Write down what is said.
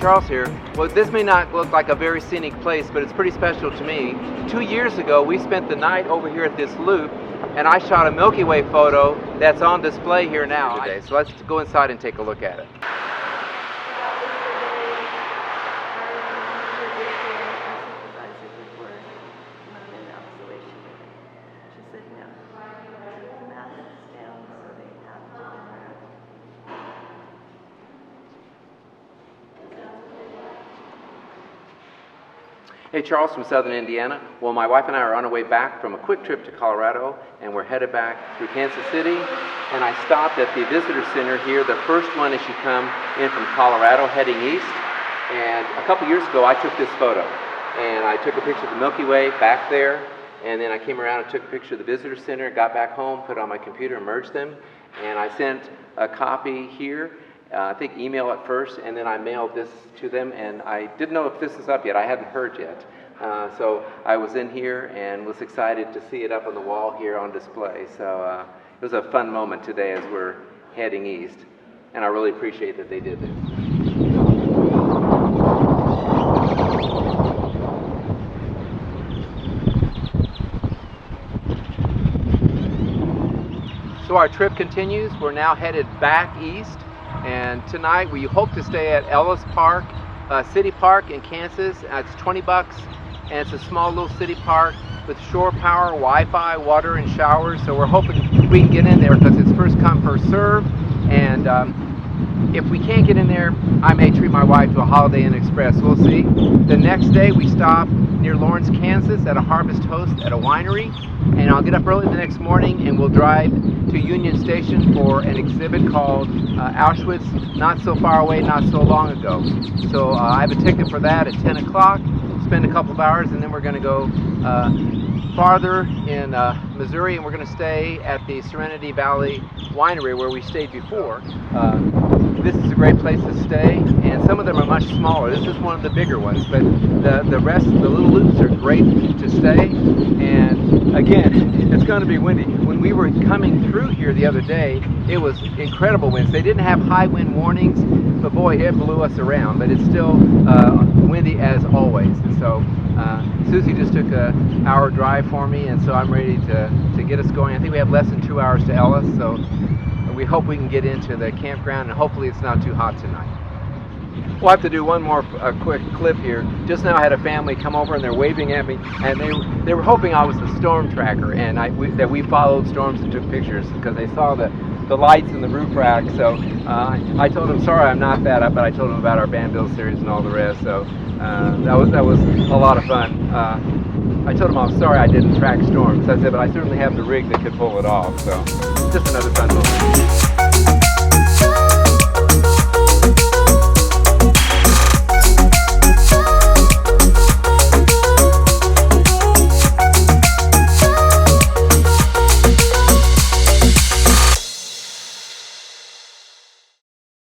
Charles here. Well, this may not look like a very scenic place, but it's pretty special to me. 2 years ago, we spent the night over here at this loop, and I shot a Milky Way photo that's on display here now today. So let's go inside and take a look at it. Hey, Charles from Southern Indiana. Well, my wife and I are on our way back from a quick trip to Colorado, and we're headed back through Kansas City. And I stopped at the visitor center here, the first one as you come in from Colorado heading east. And a couple years ago, I took this photo. And I took a picture of the Milky Way back there. And then I came around and took a picture of the visitor center, got back home, put it on my computer, and merged them. And I sent a copy here. I think email at first, and then I mailed this to them, and I didn't know if this is up yet. I hadn't heard yet. So I was in here and was excited to see it up on the wall here on display. So it was a fun moment today as we're heading east, and I really appreciate that they did this. So our trip continues. We're now headed back east. And tonight we hope to stay at Ellis Park, City Park in Kansas. It's $20, and it's a small little city park with shore power, Wi-Fi, water, and showers. So we're hoping we can get in there because it's first come, first serve. And if we can't get in there, I may treat my wife to a Holiday Inn Express. We'll see. The next day we stop near Lawrence, Kansas at a Harvest Host at a winery. And I'll get up early the next morning and we'll drive to Union Station for an exhibit called Auschwitz, Not So Far Away, Not So Long Ago. So I have a ticket for that at 10 o'clock, spend a couple of hours, and then we're going to go farther in Missouri, and we're going to stay at the Serenity Valley Winery where we stayed before. This is a great place to stay, and some of them are much smaller. This is one of the bigger ones, but the rest, the little loops are great to stay. And again, it's going to be windy. When we were coming through here the other day, it was incredible winds. They didn't have high wind warnings, but boy, it blew us around. But it's still windy as always. And so Susie just took an hour drive for me, and so I'm ready to get us going. I think we have less than 2 hours to Ellis, so we hope we can get into the campground, and hopefully it's not too hot tonight. We'll have to do one more quick clip here. Just now I had a family come over and they're waving at me, and they were hoping I was the storm tracker, and that we followed storms and took pictures because they saw the lights in the roof rack. So I told them, sorry, I'm not that, but I told them about our band build series and all the rest. So that was a lot of fun. I told them I was sorry I didn't track storms. I said, but I certainly have the rig that could pull it off. So just another fun moment.